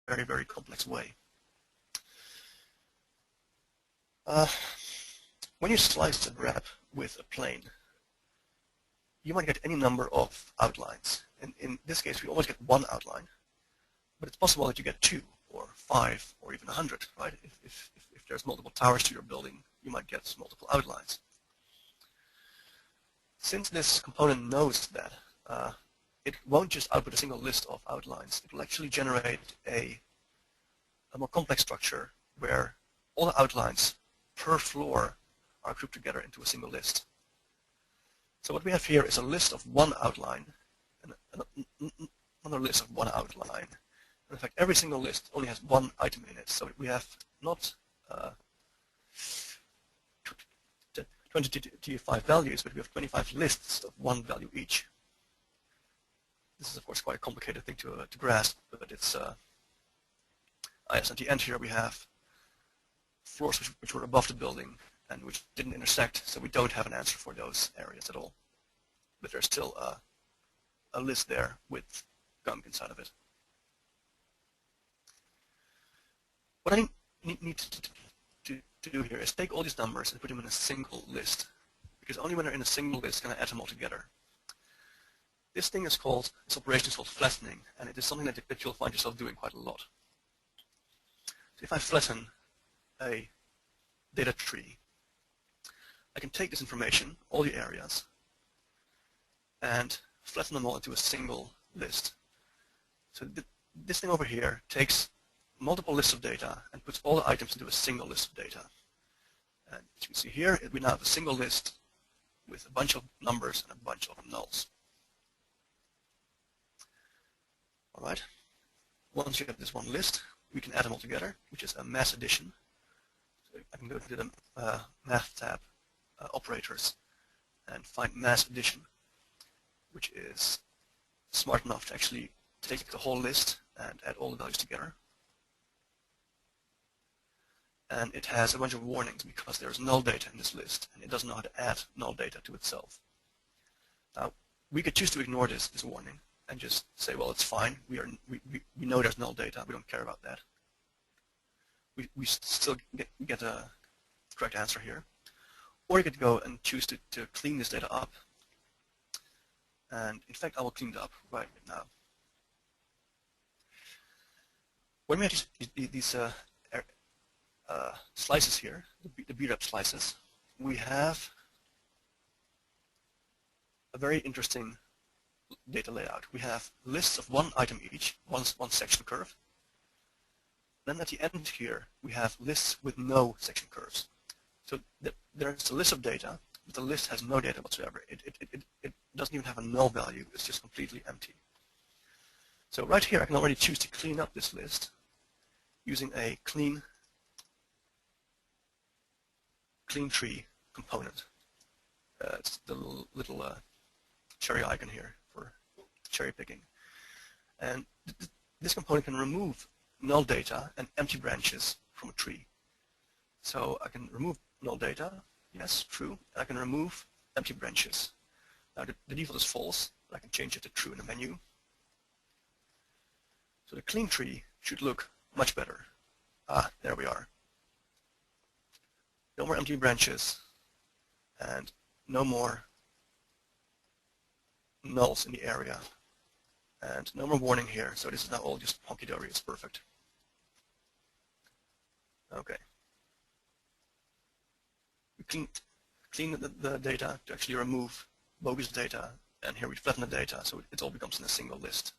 very, very complex way. When you slice a graph with a plane, you might get any number of outlines. And in this case, we always get one outline, but it's possible that you get 2 or 5 or even 100, right? If there's multiple towers to your building, you might get multiple outlines. Since this component knows that, it won't just output a single list of outlines. It will actually generate a more complex structure where all the outlines per floor are grouped together into a single list. So what we have here is a list of one outline and another list of one outline. And in fact, every single list only has one item in it. So we have not 25 values, but we have 25 lists of one value each. This is, of course, quite a complicated thing to grasp, but it's yes, at the end here we have floors which were above the building and which didn't intersect, so we don't have an answer for those areas at all. But there's still a list there with gunk inside of it. What I need to do here is take all these numbers and put them in a single list, because only when they're in a single list can I add them all together. This thing is called, this operation is called flattening, and it is something that you'll find yourself doing quite a lot. So if I flatten a data tree, I can take this information, all the areas, and flatten them all into a single list. So this thing over here takes multiple lists of data and puts all the items into a single list of data. And as you can see here, we now have a single list with a bunch of numbers and a bunch of nulls. All right. Once you have this one list, we can add them all together, which is a mass addition. So I can go to the math tab, operators, and find mass addition, which is smart enough to actually take the whole list and add all the values together. And it has a bunch of warnings because there's null data in this list, and it doesn't know how to add null data to itself. Now, we could choose to ignore this warning and just say, well, it's fine. We know there's null data. We don't care about that. We still get a correct answer here. Or you could go and choose to clean this data up. And in fact, I will clean it up right now. When we have these slices here, the BREP slices, we have a very interesting data layout. We have lists of one item each, one section curve. Then at the end here, we have lists with no section curves. So there's a list of data, but the list has no data whatsoever. It doesn't even have a null value. It's just completely empty. So right here, I can already choose to clean up this list using a clean tree component. It's the little cherry icon here for cherry picking. And this component can remove null data and empty branches from a tree. So I can remove null data, yes, true. And I can remove empty branches. Now the default is false, but I can change it to true in the menu. So the clean tree should look much better. Ah, there we are. No more empty branches and no more nulls in the area. And no more warning here, so this is now all just honky-dory, it's perfect. Okay. We clean the data to actually remove bogus data, and here we flatten the data, so it all becomes in a single list.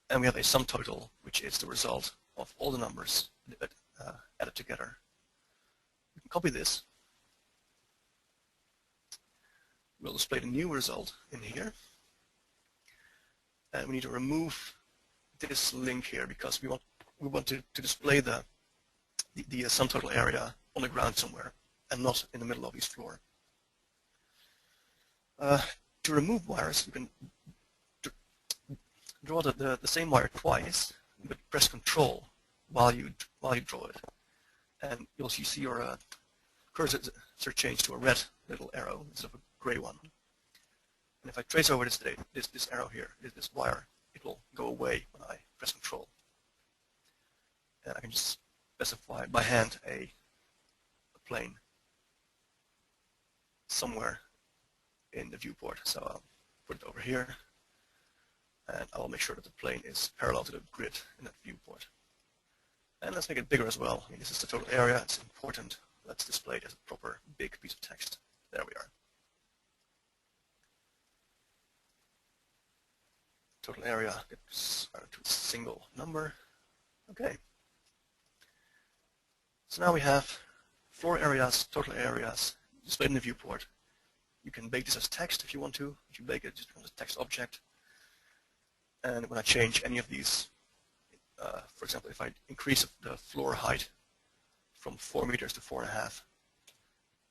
And we have a sum total, which is the result of all the numbers added together. We can copy this. We'll display the new result in here. And we need to remove this link here because we want to display the sum total area on the ground somewhere and not in the middle of each floor. To remove wires, you can draw the same wire twice, but press Control while you draw it, and you'll see your cursor change to a red little arrow instead of a gray one. And if I trace over this arrow here, this wire, it will go away when I press Control. and I can just specify by hand a plane somewhere in the viewport. So I'll put it over here, and I'll make sure that the plane is parallel to the grid in that viewport. And let's make it bigger as well. I mean, this is the total area. It's important. Let's display it as a proper big piece of text. There we are. Total area gets to a single number. Okay. So now we have floor areas, total areas, displayed in the viewport. You can bake this as text if you want to. If you bake it, just becomes a text object. And when I change any of these, for example, if I increase the floor height from 4 meters to 4.5,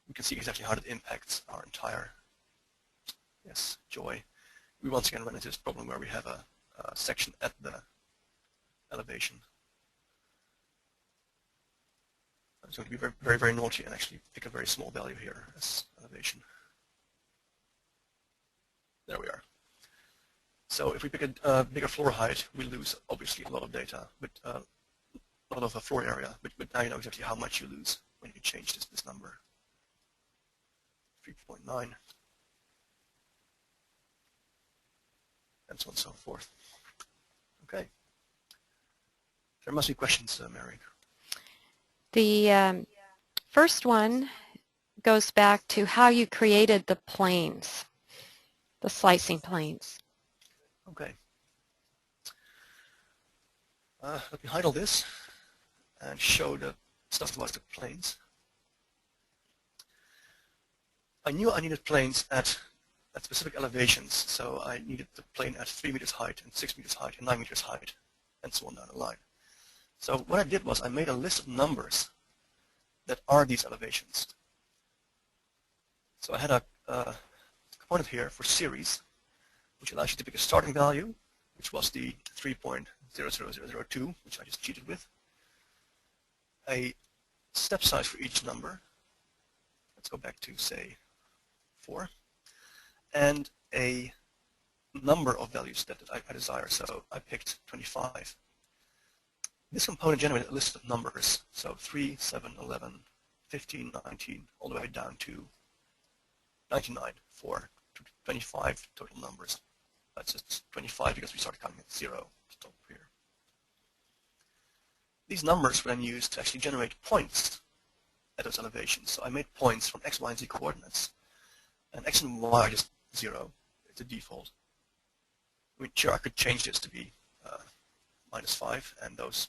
we can see exactly how that impacts our entire, yes, joy. We once again run into this problem where we have a section at the elevation. I'm going to be very, very, very naughty and actually pick a very small value here as elevation. There we are. So if we pick a bigger floor height, we lose obviously a lot of data, but a lot of floor area. But now you know exactly how much you lose when you change this number. 3.9. And so on and so forth. Okay. There must be questions, Mary. The first one goes back to how you created the planes, the slicing planes. Okay. Let me hide all this and show the stuff that was the planes. I knew I needed planes at specific elevations, so I needed the plane at 3 meters height and 6 meters height and 9 meters height, and so on down the line. So what I did was I made a list of numbers that are these elevations. So I had a component here for series, which allows you to pick a starting value, which was the 3.00002, which I just cheated with, a step size for each number. Let's go back to, say, 4, and a number of values that I desire. So I picked 25. This component generated a list of numbers, so 3, 7, 11, 15, 19, all the way down to 99 for 25 total numbers. That's just 25 because we started counting at 0 top here. These numbers were then used to actually generate points at those elevations. So I made points from x, y, and z coordinates. And x and y are just 0. It's a default. I mean, sure, I could change this to be -5, and those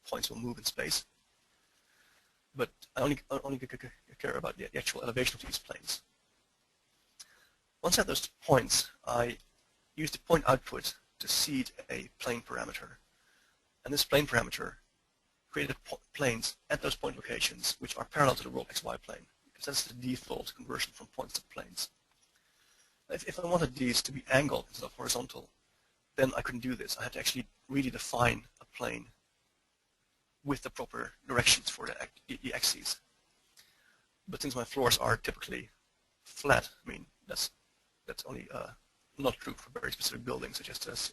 points will move in space. But I only care about the actual elevation of these planes. Once I have those points, I use the point output to seed a plane parameter. And this plane parameter created planes at those point locations which are parallel to the world XY plane, because that's the default conversion from points to planes. If I wanted these to be angled instead of horizontal, then I couldn't do this. I had to actually really define a plane with the proper directions for the axes. But since my floors are typically flat, I mean, that's only not true for very specific buildings, such as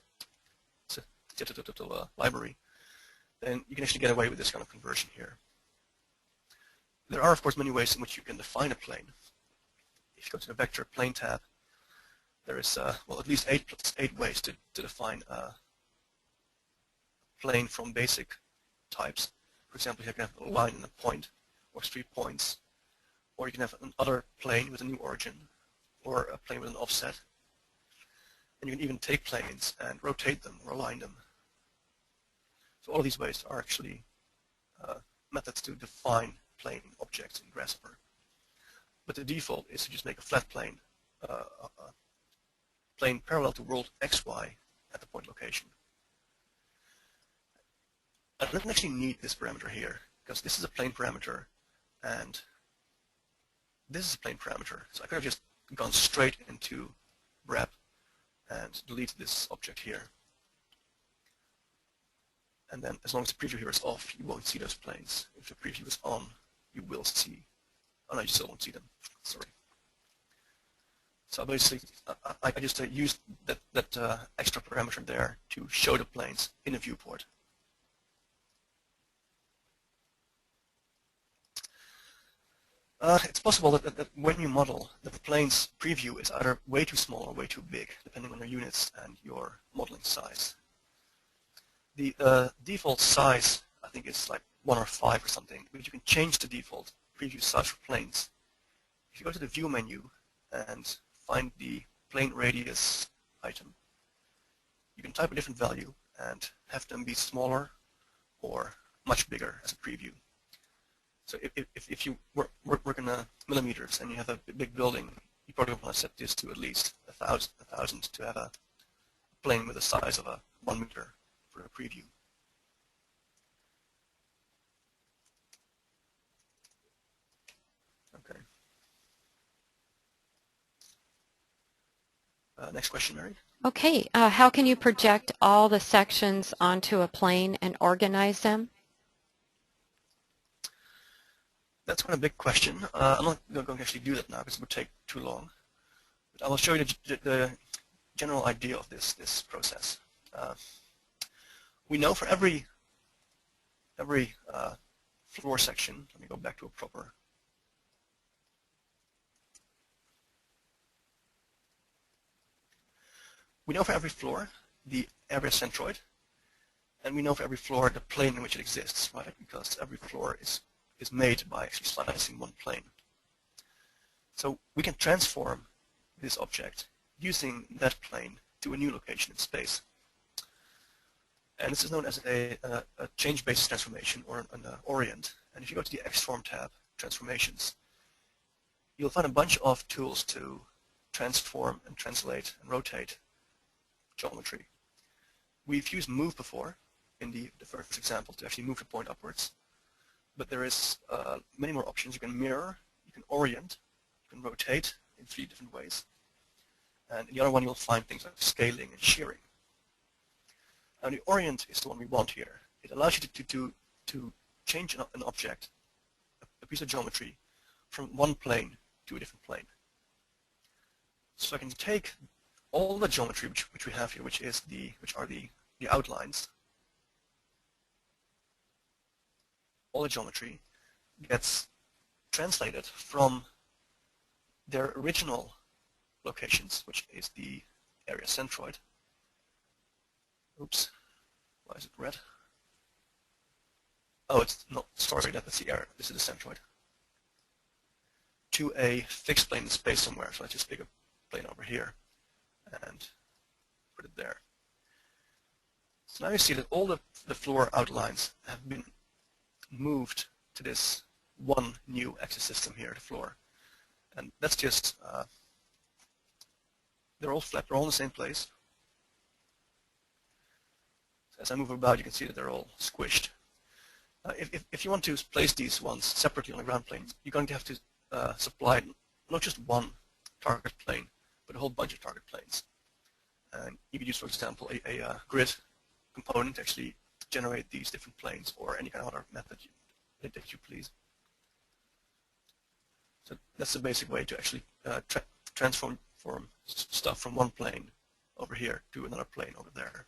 the library, then you can actually get away with this kind of conversion here. There are, of course, many ways in which you can define a plane. If you go to the Vector Plane tab, there is, well, at least eight ways to define a plane from basic types. For example, you can have a line and a point, or 3 points, or you can have another plane with a new origin, or a plane with an offset. And you can even take planes and rotate them or align them. So all of these ways are actually methods to define plane objects in Grasshopper. But the default is to just make a flat plane, plane parallel to world XY at the point location. I don't actually need this parameter here, because this is a plane parameter, and this is a plane parameter. So I could have just gone straight into grep and delete this object here. And then as long as the preview here is off, you won't see those planes. If the preview is on, you will see. Oh no, you still won't see them. Sorry. So basically, I just used that extra parameter there to show the planes in a viewport. It's possible that when you model, the plane's preview is either way too small or way too big, depending on your units and your modeling size. The default size, I think, is like 1 or 5 or something, but you can change the default preview size for planes. If you go to the View menu and find the plane radius item, you can type a different value and have them be smaller or much bigger as a preview. So if you work in millimeters and you have a big building, you probably want to set this to at least 1,000 to have a plane with the size of a 1 meter for a preview. Okay. Next question, Mary. Okay, how can you project all the sections onto a plane and organize them? That's quite a big question. I'm not going to actually do that now because it would take too long. But I will show you the general idea of this process. We know for every floor section, let me go back to a proper. We know for every floor the area centroid, and we know for every floor the plane in which it exists, right? Because every floor is made by actually slicing one plane. So we can transform this object using that plane to a new location in space. And this is known as a change basis transformation, or an orient. And if you go to the Xform tab, Transformations, you'll find a bunch of tools to transform and translate and rotate geometry. We've used Move before in the first example to actually move the point upwards. But there is many more options. You can mirror, you can orient, you can rotate in 3 different ways. And in the other one you'll find things like scaling and shearing. Now the orient is the one we want here. It allows you to change an object, a piece of geometry, from one plane to a different plane. So I can take all the geometry which we have here, which are the outlines. All the geometry gets translated from their original locations, which is the area centroid. Oops, why is it red? Oh, it's not, sorry, that's the area. This is the centroid. To a fixed plane in space somewhere, so let's just pick a plane over here and put it there. So now you see that all the floor outlines have been moved to this one new axis system here, the floor. And that's just, they're all flat, they're all in the same place. So as I move about, you can see that they're all squished. If you want to place these ones separately on the ground plane, you're going to have to supply not just one target plane, but a whole bunch of target planes. And you could use, for example, a grid component to actually generate these different planes, or any kind of other method that you please. So that's the basic way to actually transform stuff from one plane over here to another plane over there.